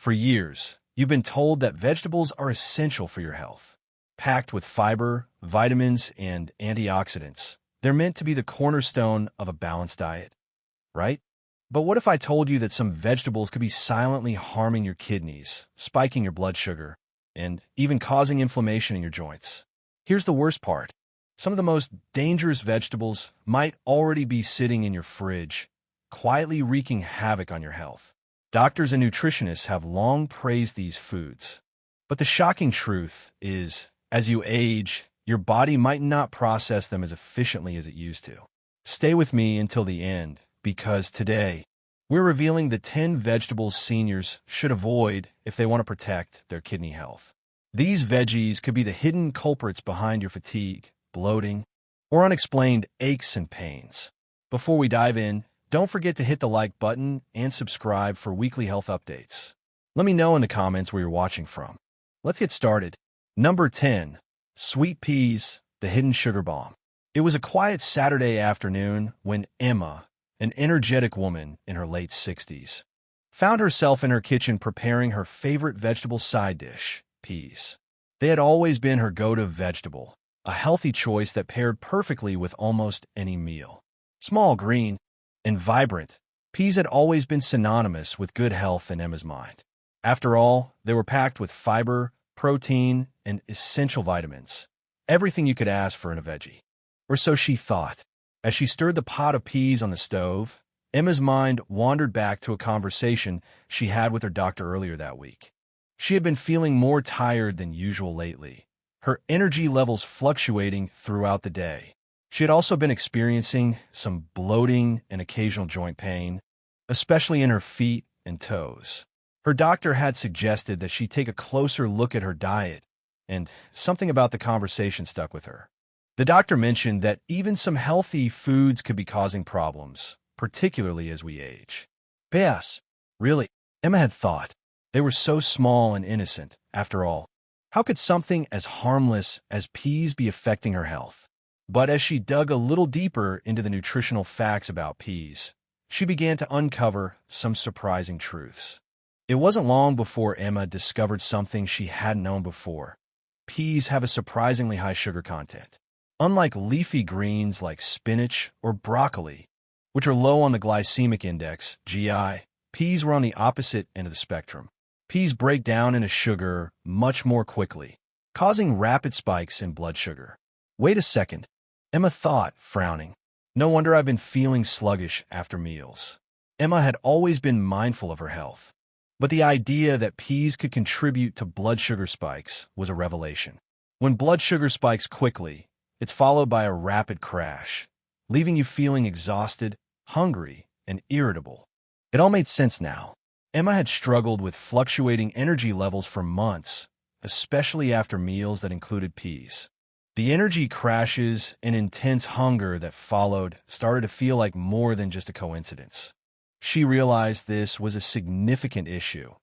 For years, you've been told that vegetables are essential for your health. Packed with fiber, vitamins, and antioxidants, they're meant to be the cornerstone of a balanced diet, right? But what if I told you that some vegetables could be silently harming your kidneys, spiking your blood sugar, and even causing inflammation in your joints? Here's the worst part. Some of the most dangerous vegetables might already be sitting in your fridge, quietly wreaking havoc on your health. Doctors and nutritionists have long praised these foods. But the shocking truth is, as you age, your body might not process them as efficiently as it used to. Stay with me until the end, because today, we're revealing the 10 vegetables seniors should avoid if they want to protect their kidney health. These veggies could be the hidden culprits behind your fatigue, bloating, or unexplained aches and pains. Before we dive in, don't forget to hit the like button and subscribe for weekly health updates. Let me know in the comments where you're watching from. Let's get started. Number 10. Sweet peas, the hidden sugar bomb. It was a quiet Saturday afternoon when Emma, an energetic woman in her late 60s, found herself in her kitchen preparing her favorite vegetable side dish, peas. They had always been her go-to vegetable, a healthy choice that paired perfectly with almost any meal. Small, green, and vibrant, peas had always been synonymous with good health in Emma's mind. After all, they were packed with fiber, protein, and essential vitamins, everything you could ask for in a veggie. Or so she thought. As she stirred the pot of peas on the stove, Emma's mind wandered back to a conversation she had with her doctor earlier that week. She had been feeling more tired than usual lately, her energy levels fluctuating throughout the day. She had also been experiencing some bloating and occasional joint pain, especially in her feet and toes. Her doctor had suggested that she take a closer look at her diet, and something about the conversation stuck with her. The doctor mentioned that even some healthy foods could be causing problems, particularly as we age. Yes, really, Emma had thought. They were so small and innocent, after all. How could something as harmless as peas be affecting her health? But as she dug a little deeper into the nutritional facts about peas, she began to uncover some surprising truths. It wasn't long before Emma discovered something she hadn't known before. Peas have a surprisingly high sugar content. Unlike leafy greens like spinach or broccoli, which are low on the glycemic index, GI, peas were on the opposite end of the spectrum. Peas break down into sugar much more quickly, causing rapid spikes in blood sugar. Wait a second, Emma thought, frowning. No wonder I've been feeling sluggish after meals. Emma had always been mindful of her health, but the idea that peas could contribute to blood sugar spikes was a revelation. When blood sugar spikes quickly, it's followed by a rapid crash, leaving you feeling exhausted, hungry, and irritable. It all made sense now. Emma had struggled with fluctuating energy levels for months, especially after meals that included peas. The energy crashes and intense hunger that followed started to feel like more than just a coincidence. She realized this was a significant issue,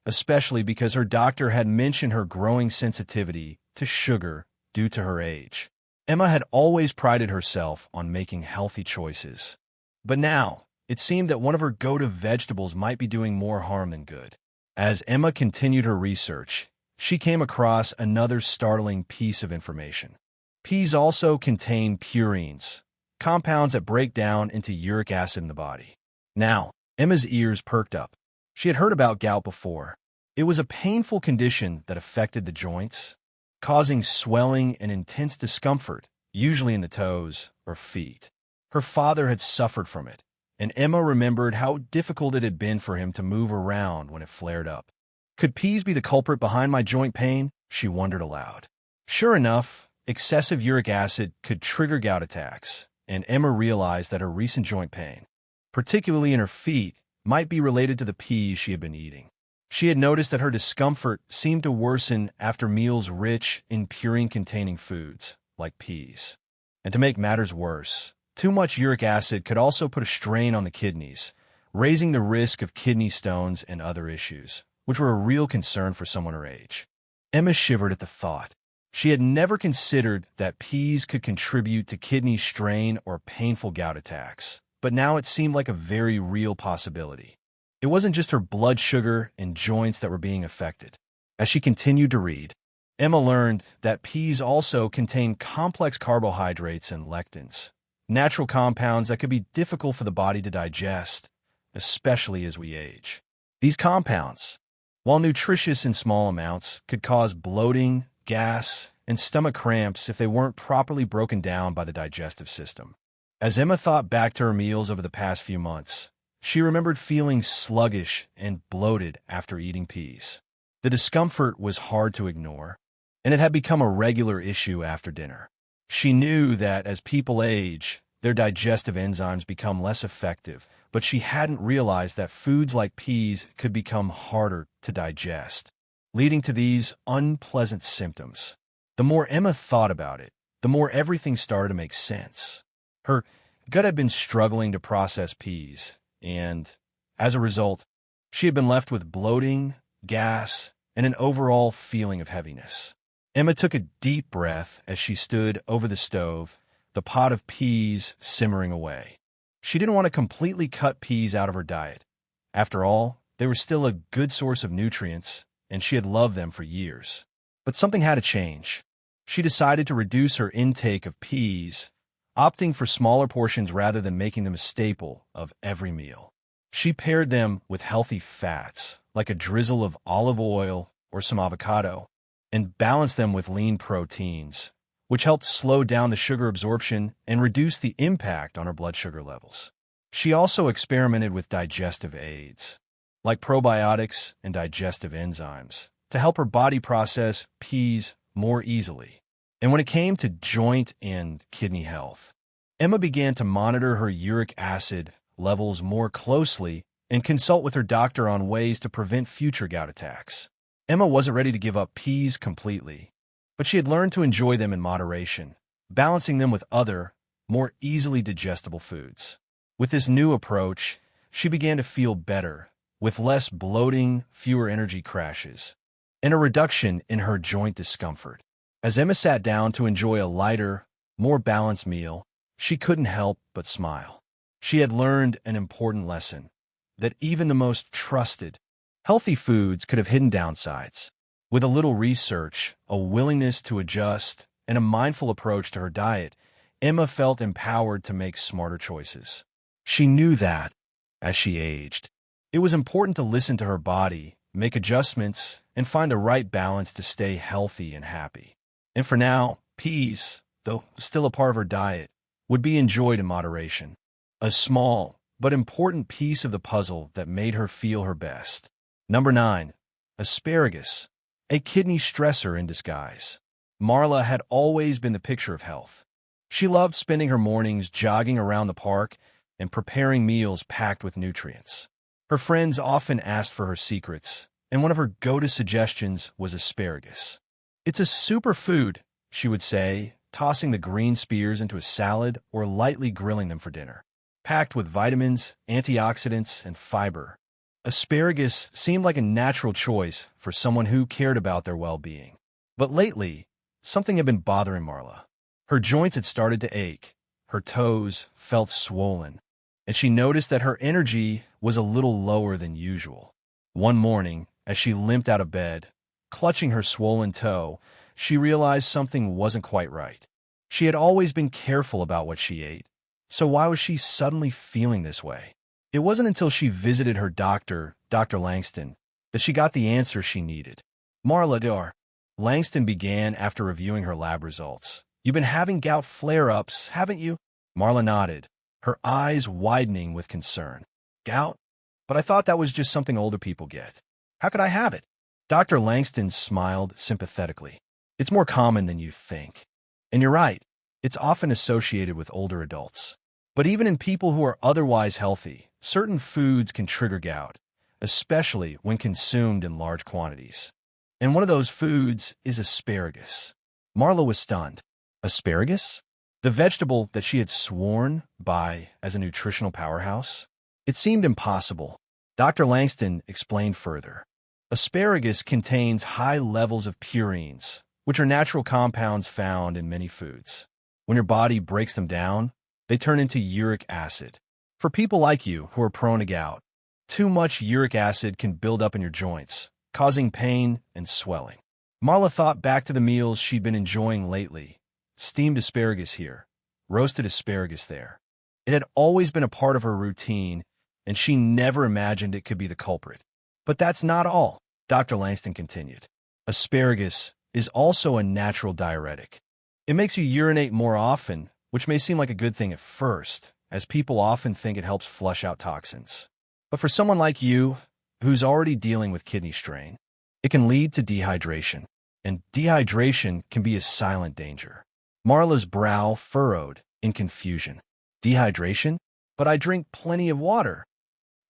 especially because her doctor had mentioned her growing sensitivity to sugar due to her age. Emma had always prided herself on making healthy choices, but now it seemed that one of her go-to vegetables might be doing more harm than good. As Emma continued her research, she came across another startling piece of information. Peas also contain purines, compounds that break down into uric acid in the body. Now, Emma's ears perked up. She had heard about gout before. It was a painful condition that affected the joints, causing swelling and intense discomfort, usually in the toes or feet. Her father had suffered from it, and Emma remembered how difficult it had been for him to move around when it flared up. Could peas be the culprit behind my joint pain? She wondered aloud. Sure enough, excessive uric acid could trigger gout attacks, and Emma realized that her recent joint pain, particularly in her feet, might be related to the peas she had been eating. She had noticed that her discomfort seemed to worsen after meals rich in purine-containing foods, like peas. And to make matters worse, too much uric acid could also put a strain on the kidneys, raising the risk of kidney stones and other issues, which were a real concern for someone her age. Emma shivered at the thought. She had never considered that peas could contribute to kidney strain or painful gout attacks, but now it seemed like a very real possibility. It wasn't just her blood sugar and joints that were being affected. As she continued to read, Emma learned that peas also contain complex carbohydrates and lectins, natural compounds that could be difficult for the body to digest, especially as we age. These compounds, while nutritious in small amounts, could cause bloating, gas, and stomach cramps if they weren't properly broken down by the digestive system. As Emma thought back to her meals over the past few months, she remembered feeling sluggish and bloated after eating peas. The discomfort was hard to ignore, and it had become a regular issue after dinner. She knew that as people age, their digestive enzymes become less effective, but she hadn't realized that foods like peas could become harder to digest, leading to these unpleasant symptoms. The more Emma thought about it, the more everything started to make sense. Her gut had been struggling to process peas, and, as a result, she had been left with bloating, gas, and an overall feeling of heaviness. Emma took a deep breath as she stood over the stove, the pot of peas simmering away. She didn't want to completely cut peas out of her diet. After all, they were still a good source of nutrients, and she had loved them for years. But something had to change. She decided to reduce her intake of peas, opting for smaller portions rather than making them a staple of every meal. She paired them with healthy fats, like a drizzle of olive oil or some avocado, and balanced them with lean proteins, which helped slow down the sugar absorption and reduce the impact on her blood sugar levels. She also experimented with digestive aids, like probiotics and digestive enzymes, to help her body process peas more easily. And when it came to joint and kidney health, Emma began to monitor her uric acid levels more closely and consult with her doctor on ways to prevent future gout attacks. Emma wasn't ready to give up peas completely, but she had learned to enjoy them in moderation, balancing them with other, more easily digestible foods. With this new approach, she began to feel better, with less bloating, fewer energy crashes, and a reduction in her joint discomfort. As Emma sat down to enjoy a lighter, more balanced meal, she couldn't help but smile. She had learned an important lesson, that even the most trusted, healthy foods could have hidden downsides. With a little research, a willingness to adjust, and a mindful approach to her diet, Emma felt empowered to make smarter choices. She knew that, as she aged, it was important to listen to her body, make adjustments, and find the right balance to stay healthy and happy. And for now, peas, though still a part of her diet, would be enjoyed in moderation. A small but important piece of the puzzle that made her feel her best. Number 9. Asparagus, a kidney stressor in disguise. Marla had always been the picture of health. She loved spending her mornings jogging around the park and preparing meals packed with nutrients. Her friends often asked for her secrets, and one of her go-to suggestions was asparagus. "It's a superfood," she would say, tossing the green spears into a salad or lightly grilling them for dinner. Packed with vitamins, antioxidants, and fiber, asparagus seemed like a natural choice for someone who cared about their well-being. But lately, something had been bothering Marla. Her joints had started to ache, her toes felt swollen, and she noticed that her energy was a little lower than usual. One morning, as she limped out of bed, clutching her swollen toe, she realized something wasn't quite right. She had always been careful about what she ate, so why was she suddenly feeling this way? It wasn't until she visited her doctor, Dr. Langston, that she got the answer she needed. "Marla Dar," Langston began after reviewing her lab results. "You've been having gout flare-ups, haven't you?" Marla nodded, her eyes widening with concern. "Gout? But I thought that was just something older people get. How could I have it?" Dr. Langston smiled sympathetically. "It's more common than you think. And you're right, it's often associated with older adults. But even in people who are otherwise healthy, certain foods can trigger gout, especially when consumed in large quantities. And one of those foods is asparagus." Marla was stunned. Asparagus? The vegetable that she had sworn by as a nutritional powerhouse? It seemed impossible. Dr. Langston explained further. Asparagus contains high levels of purines, which are natural compounds found in many foods. When your body breaks them down, they turn into uric acid. For people like you who are prone to gout, Too much uric acid can build up in your joints, causing pain and swelling. Marla thought back to the meals she'd been enjoying lately. Steamed asparagus here, roasted asparagus there. It had always been a part of her routine, and she never imagined it could be the culprit. But that's not all, Dr. Langston continued. Asparagus is also a natural diuretic. It makes you urinate more often, which may seem like a good thing at first, as people often think it helps flush out toxins. But for someone like you, who's already dealing with kidney strain, it can lead to dehydration, and dehydration can be a silent danger. Marla's brow furrowed in confusion. Dehydration? But I drink plenty of water.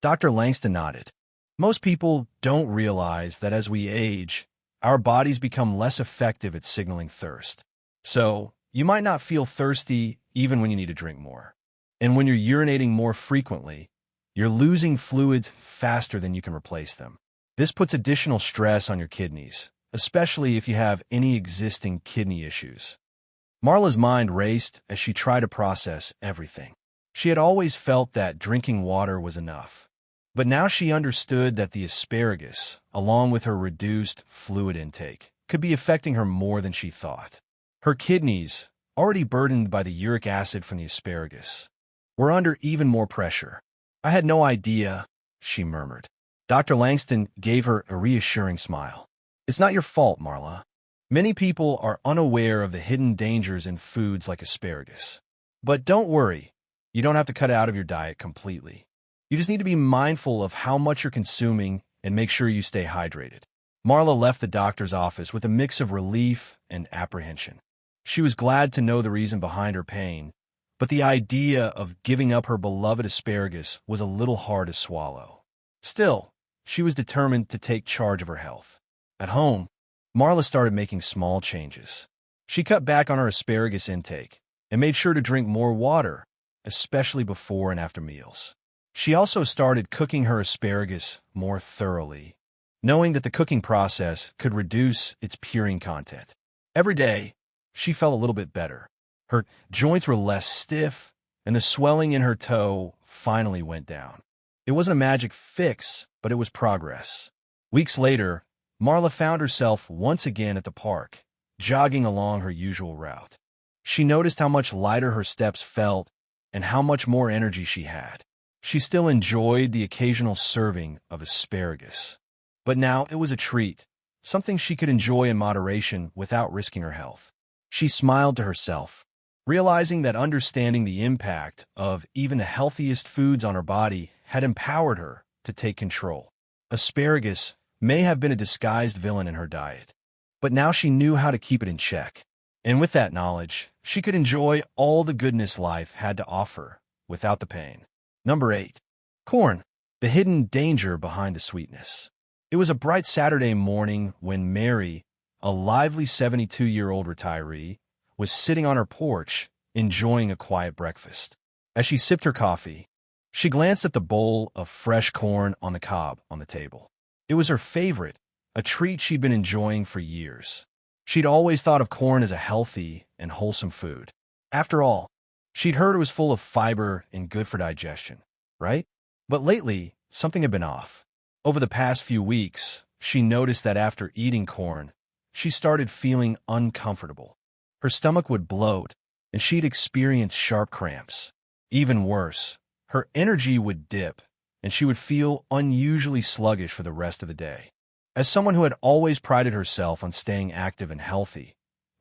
Dr. Langston nodded. Most people don't realize that as we age, our bodies become less effective at signaling thirst. So, you might not feel thirsty even when you need to drink more. And when you're urinating more frequently, you're losing fluids faster than you can replace them. This puts additional stress on your kidneys, especially if you have any existing kidney issues. Marla's mind raced as she tried to process everything. She had always felt that drinking water was enough. But now she understood that the asparagus, along with her reduced fluid intake, could be affecting her more than she thought. Her kidneys, already burdened by the uric acid from the asparagus, were under even more pressure. I had no idea, she murmured. Dr. Langston gave her a reassuring smile. It's not your fault, Marla. Many people are unaware of the hidden dangers in foods like asparagus. But don't worry, you don't have to cut it out of your diet completely. You just need to be mindful of how much you're consuming and make sure you stay hydrated. Marla left the doctor's office with a mix of relief and apprehension. She was glad to know the reason behind her pain, but the idea of giving up her beloved asparagus was a little hard to swallow. Still, she was determined to take charge of her health. At home, Marla started making small changes. She cut back on her asparagus intake and made sure to drink more water, especially before and after meals. She also started cooking her asparagus more thoroughly, knowing that the cooking process could reduce its purine content. Every day, she felt a little bit better. Her joints were less stiff, and the swelling in her toe finally went down. It wasn't a magic fix, but it was progress. Weeks later, Marla found herself once again at the park, jogging along her usual route. She noticed how much lighter her steps felt and how much more energy she had. She still enjoyed the occasional serving of asparagus. But now it was a treat, something she could enjoy in moderation without risking her health. She smiled to herself, realizing that understanding the impact of even the healthiest foods on her body had empowered her to take control. Asparagus may have been a disguised villain in her diet, but now she knew how to keep it in check. And with that knowledge, she could enjoy all the goodness life had to offer without the pain. Number 8. Corn, the hidden danger behind the sweetness. It was a bright Saturday morning when Mary, a lively 72-year-old retiree, was sitting on her porch, enjoying a quiet breakfast. As she sipped her coffee, she glanced at the bowl of fresh corn on the cob on the table. It was her favorite, a treat she'd been enjoying for years. She'd always thought of corn as a healthy and wholesome food. After all, she'd heard it was full of fiber and good for digestion, right? But lately, something had been off. Over the past few weeks, she noticed that after eating corn, she started feeling uncomfortable. Her stomach would bloat, and she'd experience sharp cramps. Even worse, her energy would dip, and she would feel unusually sluggish for the rest of the day. As someone who had always prided herself on staying active and healthy,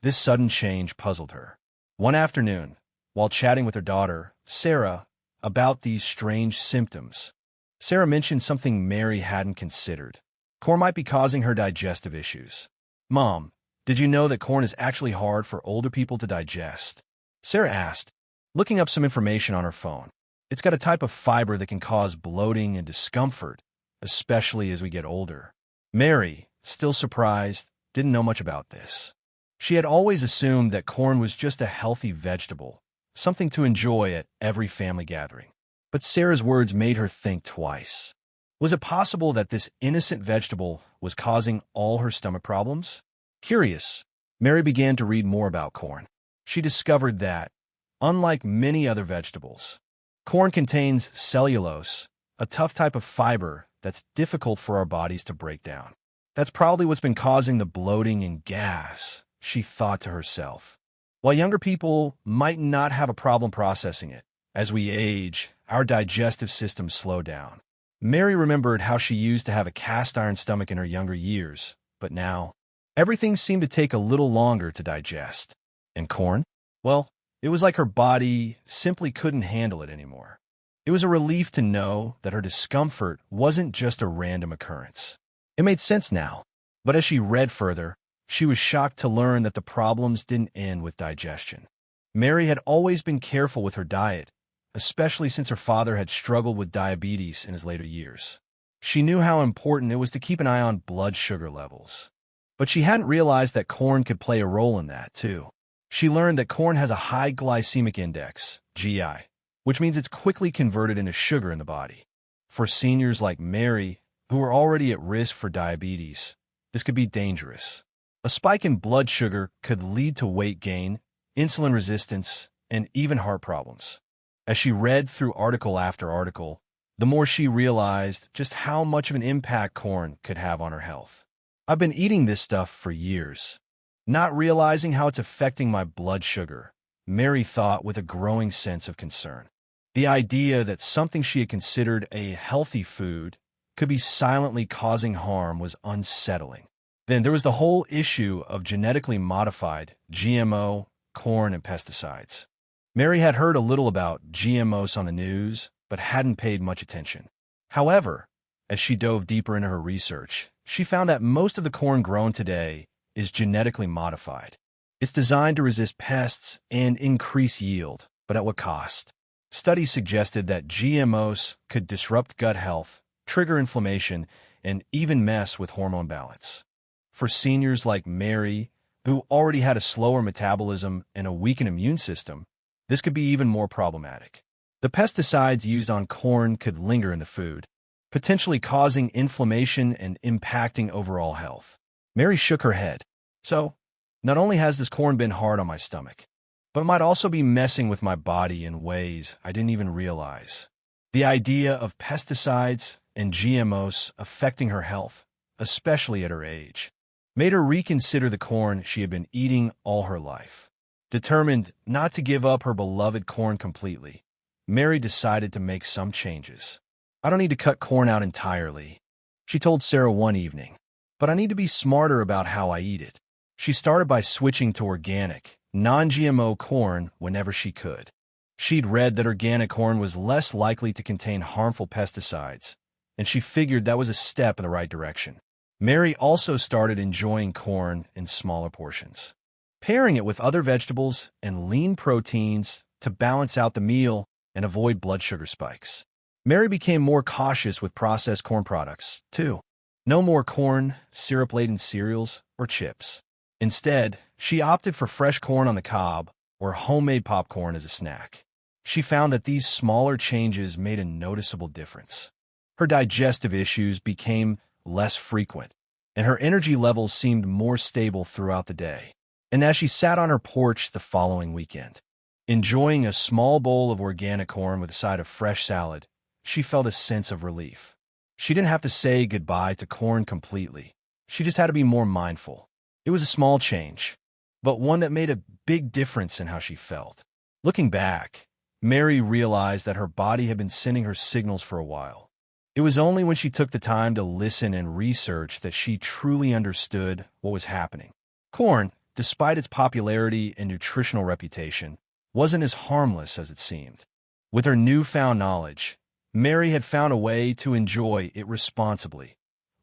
this sudden change puzzled her. One afternoon, while chatting with her daughter, Sarah, about these strange symptoms, Sarah mentioned something Mary hadn't considered. Corn might be causing her digestive issues. Mom, did you know that corn is actually hard for older people to digest? Sarah asked, looking up some information on her phone. It's got a type of fiber that can cause bloating and discomfort, especially as we get older. Mary, still surprised, didn't know much about this. She had always assumed that corn was just a healthy vegetable, something to enjoy at every family gathering. But Sarah's words made her think twice. Was it possible that this innocent vegetable was causing all her stomach problems? Curious, Mary began to read more about corn. She discovered that, unlike many other vegetables, corn contains cellulose, a tough type of fiber that's difficult for our bodies to break down. That's probably what's been causing the bloating and gas, she thought to herself. While younger people might not have a problem processing it, as we age, our digestive systems slow down. Mary remembered how she used to have a cast-iron stomach in her younger years, but now, everything seemed to take a little longer to digest. And corn? Well, it was like her body simply couldn't handle it anymore. It was a relief to know that her discomfort wasn't just a random occurrence. It made sense now, but as she read further, she was shocked to learn that the problems didn't end with digestion. Mary had always been careful with her diet, especially since her father had struggled with diabetes in his later years. She knew how important it was to keep an eye on blood sugar levels. But she hadn't realized that corn could play a role in that, too. She learned that corn has a high glycemic index, GI, which means it's quickly converted into sugar in the body. For seniors like Mary, who are already at risk for diabetes, this could be dangerous. A spike in blood sugar could lead to weight gain, insulin resistance, and even heart problems. As she read through article after article, the more she realized just how much of an impact corn could have on her health. I've been eating this stuff for years, not realizing how it's affecting my blood sugar, Mary thought with a growing sense of concern. The idea that something she had considered a healthy food could be silently causing harm was unsettling. Then there was the whole issue of genetically modified GMO, corn, and pesticides. Mary had heard a little about GMOs on the news, but hadn't paid much attention. However, as she dove deeper into her research, she found that most of the corn grown today is genetically modified. It's designed to resist pests and increase yield, but at what cost? Studies suggested that GMOs could disrupt gut health, trigger inflammation, and even mess with hormone balance. For seniors like Mary, who already had a slower metabolism and a weakened immune system, this could be even more problematic. The pesticides used on corn could linger in the food, potentially causing inflammation and impacting overall health. Mary shook her head. So, not only has this corn been hard on my stomach, but it might also be messing with my body in ways I didn't even realize. The idea of pesticides and GMOs affecting her health, especially at her age, made her reconsider the corn she had been eating all her life. Determined not to give up her beloved corn completely, Mary decided to make some changes. I don't need to cut corn out entirely, she told Sarah one evening, but I need to be smarter about how I eat it. She started by switching to organic, non-GMO corn whenever she could. She'd read that organic corn was less likely to contain harmful pesticides, and she figured that was a step in the right direction. Mary also started enjoying corn in smaller portions, pairing it with other vegetables and lean proteins to balance out the meal and avoid blood sugar spikes. Mary became more cautious with processed corn products, too. No more corn, syrup-laden cereals, or chips. Instead, she opted for fresh corn on the cob or homemade popcorn as a snack. She found that these smaller changes made a noticeable difference. Her digestive issues became less frequent, and her energy levels seemed more stable throughout the day. And as she sat on her porch the following weekend, enjoying a small bowl of organic corn with a side of fresh salad, she felt a sense of relief. She didn't have to say goodbye to corn completely. She just had to be more mindful. It was a small change, but one that made a big difference in how she felt. Looking back, Mary realized that her body had been sending her signals for a while. It was only when she took the time to listen and research that she truly understood what was happening. Corn, despite its popularity and nutritional reputation, wasn't as harmless as it seemed. With her newfound knowledge, Mary had found a way to enjoy it responsibly,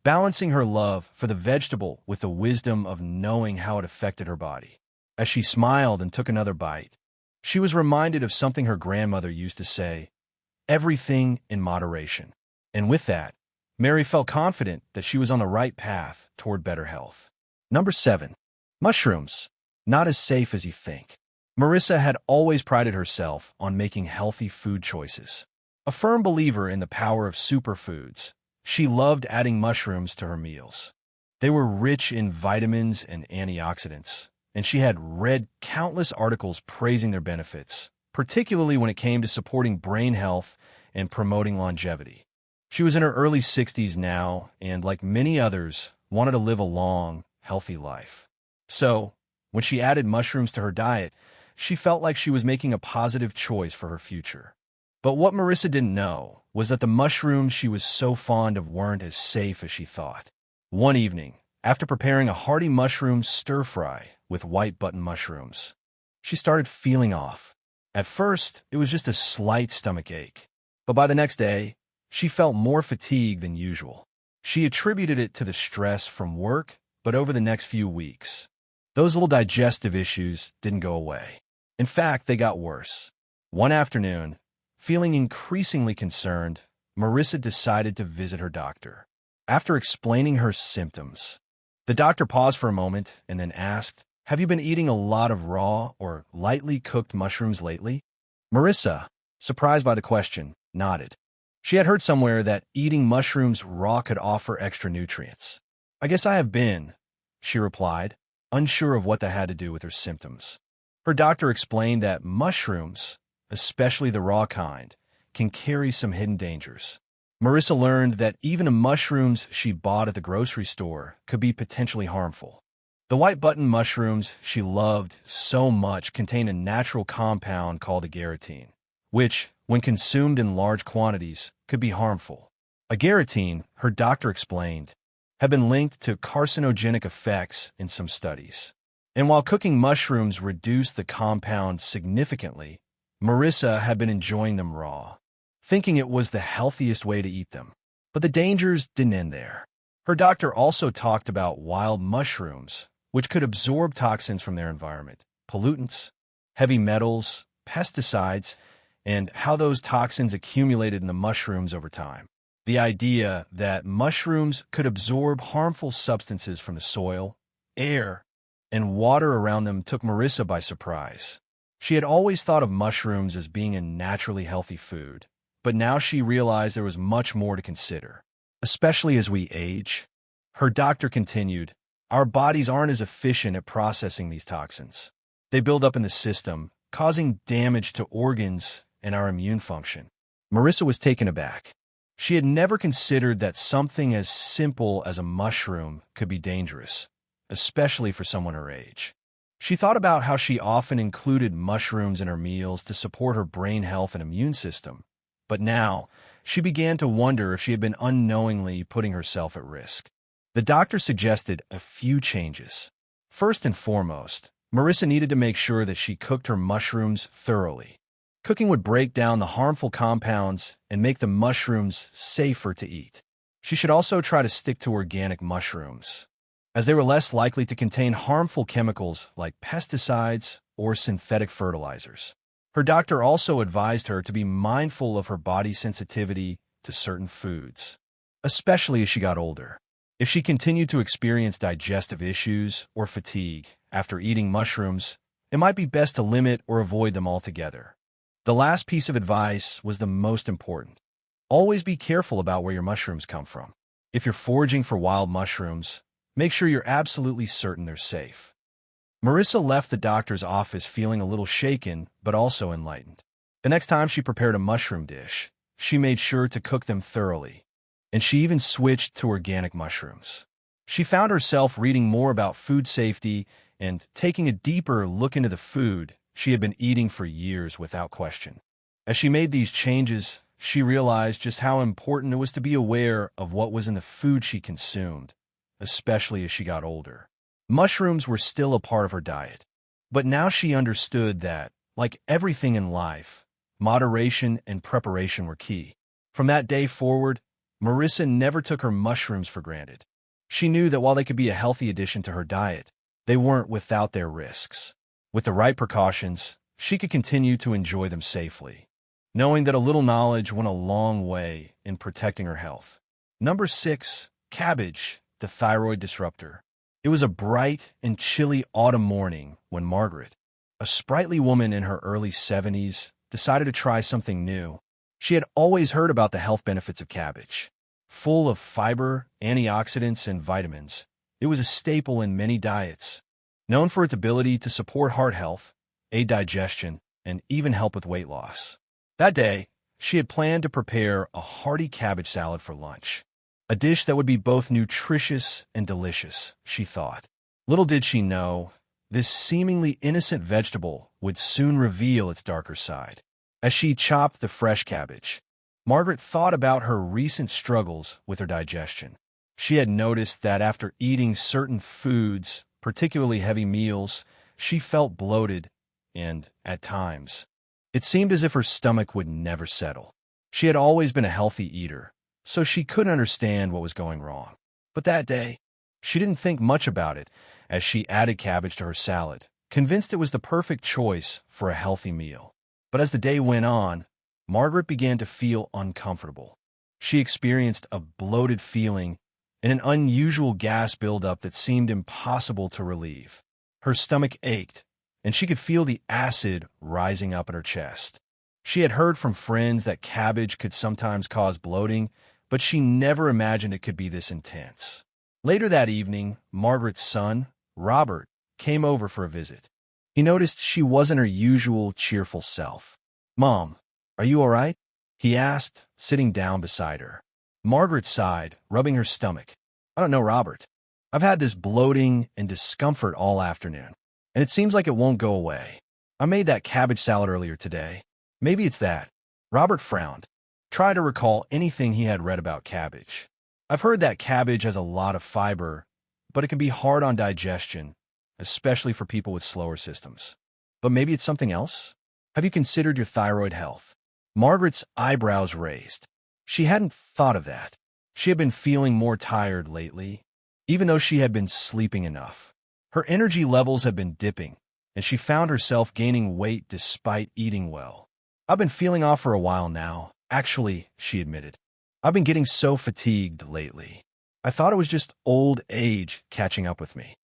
balancing her love for the vegetable with the wisdom of knowing how it affected her body. As she smiled and took another bite, she was reminded of something her grandmother used to say, "Everything in moderation." And with that, Mary felt confident that she was on the right path toward better health. Number 7. Mushrooms. Not as safe as you think. Marissa had always prided herself on making healthy food choices. A firm believer in the power of superfoods, she loved adding mushrooms to her meals. They were rich in vitamins and antioxidants, and she had read countless articles praising their benefits, particularly when it came to supporting brain health and promoting longevity. She was in her early 60s now, and like many others, wanted to live a long, healthy life. So, when she added mushrooms to her diet, she felt like she was making a positive choice for her future. But what Marissa didn't know was that the mushrooms she was so fond of weren't as safe as she thought. One evening, after preparing a hearty mushroom stir-fry with white button mushrooms, she started feeling off. At first, it was just a slight stomach ache, but by the next day, she felt more fatigued than usual. She attributed it to the stress from work, but over the next few weeks, those little digestive issues didn't go away. In fact, they got worse. One afternoon, feeling increasingly concerned, Marissa decided to visit her doctor. After explaining her symptoms, the doctor paused for a moment and then asked, "Have you been eating a lot of raw or lightly cooked mushrooms lately?" Marissa, surprised by the question, nodded. She had heard somewhere that eating mushrooms raw could offer extra nutrients. "I guess I have been," she replied, unsure of what that had to do with her symptoms. Her doctor explained that mushrooms, especially the raw kind, can carry some hidden dangers. Marissa learned that even the mushrooms she bought at the grocery store could be potentially harmful. The white button mushrooms she loved so much contain a natural compound called agarotine, which, when consumed in large quantities, could be harmful. Agarotine, her doctor explained, had been linked to carcinogenic effects in some studies. And while cooking mushrooms reduced the compound significantly, Marissa had been enjoying them raw, thinking it was the healthiest way to eat them. But the dangers didn't end there. Her doctor also talked about wild mushrooms, which could absorb toxins from their environment, pollutants, heavy metals, pesticides, and how those toxins accumulated in the mushrooms over time. The idea that mushrooms could absorb harmful substances from the soil, air, and water around them took Marissa by surprise. She had always thought of mushrooms as being a naturally healthy food, but now she realized there was much more to consider, especially as we age. Her doctor continued, "Our bodies aren't as efficient at processing these toxins. They build up in the system, causing damage to organs and our immune function." Marissa was taken aback. She had never considered that something as simple as a mushroom could be dangerous, especially for someone her age. She thought about how she often included mushrooms in her meals to support her brain health and immune system, but now she began to wonder if she had been unknowingly putting herself at risk. The doctor suggested a few changes. First and foremost, Marissa needed to make sure that she cooked her mushrooms thoroughly. Cooking would break down the harmful compounds and make the mushrooms safer to eat. She should also try to stick to organic mushrooms, as they were less likely to contain harmful chemicals like pesticides or synthetic fertilizers. Her doctor also advised her to be mindful of her body's sensitivity to certain foods, especially as she got older. If she continued to experience digestive issues or fatigue after eating mushrooms, it might be best to limit or avoid them altogether. The last piece of advice was the most important. Always be careful about where your mushrooms come from. If you're foraging for wild mushrooms, make sure you're absolutely certain they're safe. Marissa left the doctor's office feeling a little shaken, but also enlightened. The next time she prepared a mushroom dish, she made sure to cook them thoroughly, and she even switched to organic mushrooms. She found herself reading more about food safety and taking a deeper look into the food she had been eating for years without question. As she made these changes, she realized just how important it was to be aware of what was in the food she consumed, especially as she got older. Mushrooms were still a part of her diet, but now she understood that, like everything in life, moderation and preparation were key. From that day forward, Marissa never took her mushrooms for granted. She knew that while they could be a healthy addition to her diet, they weren't without their risks. With the right precautions, she could continue to enjoy them safely, knowing that a little knowledge went a long way in protecting her health. Number 6, cabbage, the thyroid disruptor. It was a bright and chilly autumn morning when Margaret, a sprightly woman in her early 70s, decided to try something new. She had always heard about the health benefits of cabbage. Full of fiber, antioxidants, and vitamins, it was a staple in many diets. Known for its ability to support heart health, aid digestion, and even help with weight loss. That day, She had planned to prepare a hearty cabbage salad for lunch, a dish that would be both nutritious and delicious, she thought. Little did she know, this seemingly innocent vegetable would soon reveal its darker side. As she chopped the fresh cabbage, Margaret thought about her recent struggles with her digestion. She had noticed that after eating certain foods, particularly heavy meals, she felt bloated and, at times, it seemed as if her stomach would never settle. She had always been a healthy eater, so she couldn't understand what was going wrong. But that day, she didn't think much about it as she added cabbage to her salad, convinced it was the perfect choice for a healthy meal. But as the day went on, Margaret began to feel uncomfortable. She experienced a bloated feeling and an unusual gas buildup that seemed impossible to relieve. Her stomach ached, and she could feel the acid rising up in her chest. She had heard from friends that cabbage could sometimes cause bloating, but she never imagined it could be this intense. Later that evening, Margaret's son, Robert, came over for a visit. He noticed she wasn't her usual cheerful self. "Mom, are you all right?" he asked, sitting down beside her. Margaret sighed, rubbing her stomach. "I don't know, Robert. I've had this bloating and discomfort all afternoon, and it seems like it won't go away. I made that cabbage salad earlier today. Maybe it's that." Robert frowned, trying to recall anything he had read about cabbage. "I've heard that cabbage has a lot of fiber, but it can be hard on digestion, especially for people with slower systems. But maybe it's something else? Have you considered your thyroid health?" Margaret's eyebrows raised. She hadn't thought of that. She had been feeling more tired lately, even though she had been sleeping enough. Her energy levels had been dipping, and she found herself gaining weight despite eating well. "I've been feeling off for a while now, actually," she admitted. "I've been getting so fatigued lately. I thought it was just old age catching up with me."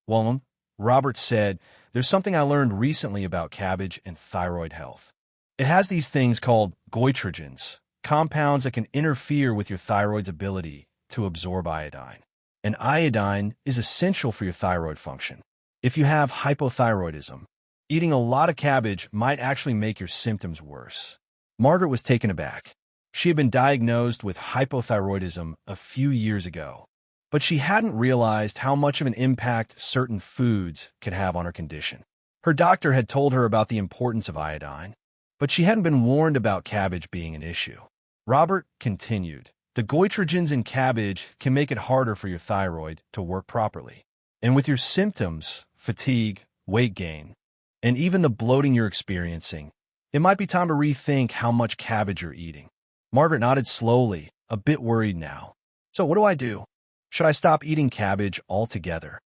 "Well," Robert said, "there's something I learned recently about cabbage and thyroid health. It has these things called goitrogens, compounds that can interfere with your thyroid's ability to absorb iodine. And iodine is essential for your thyroid function. If you have hypothyroidism, eating a lot of cabbage might actually make your symptoms worse." Margaret was taken aback. She had been diagnosed with hypothyroidism a few years ago, but she hadn't realized how much of an impact certain foods could have on her condition. Her doctor had told her about the importance of iodine, but she hadn't been warned about cabbage being an issue. Robert continued, "The goitrogens in cabbage can make it harder for your thyroid to work properly. And with your symptoms, fatigue, weight gain, and even the bloating you're experiencing, it might be time to rethink how much cabbage you're eating." Margaret nodded slowly, a bit worried now. "So what do I do? Should I stop eating cabbage altogether?"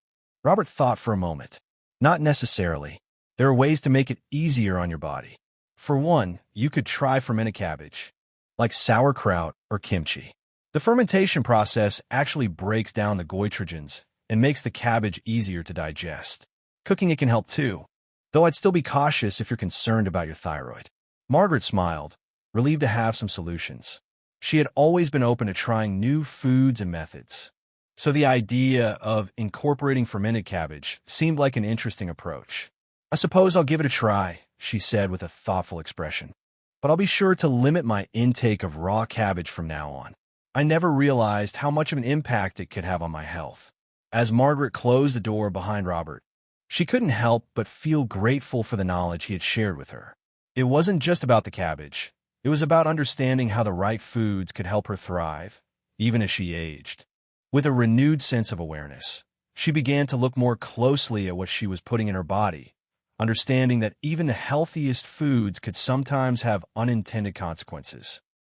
Robert thought for a moment. "Not necessarily. There are ways to make it easier on your body. For one, you could try fermented cabbage, like sauerkraut or kimchi. The fermentation process actually breaks down the goitrogens and makes the cabbage easier to digest. Cooking it can help too, though I'd still be cautious if you're concerned about your thyroid." Margaret smiled, relieved to have some solutions. She had always been open to trying new foods and methods, so the idea of incorporating fermented cabbage seemed like an interesting approach. "I suppose I'll give it a try," she said with a thoughtful expression. "But I'll be sure to limit my intake of raw cabbage from now on." I never realized how much of an impact it could have on my health. As Margaret closed the door behind Robert, she couldn't help but feel grateful for the knowledge he had shared with her. It wasn't just about the cabbage. It was about understanding how the right foods could help her thrive, even as she aged. With a renewed sense of awareness, she began to look more closely at what she was putting in her body, understanding that even the healthiest foods could sometimes have unintended consequences.